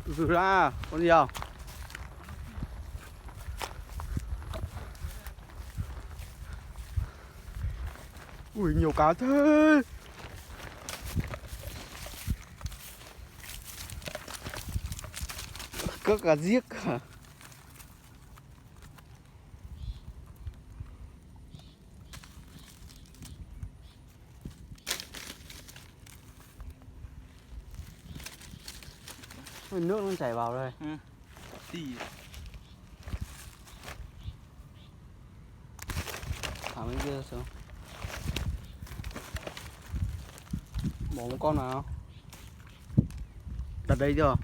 Rửa ra, con gì không? Ui, nhiều cá thế. Có cả giếc cả. Nước nó chảy vào đây. Ừ. Tỉ. Thả bên kia xuống. Bỏ một con vào. Đặt đây chưa?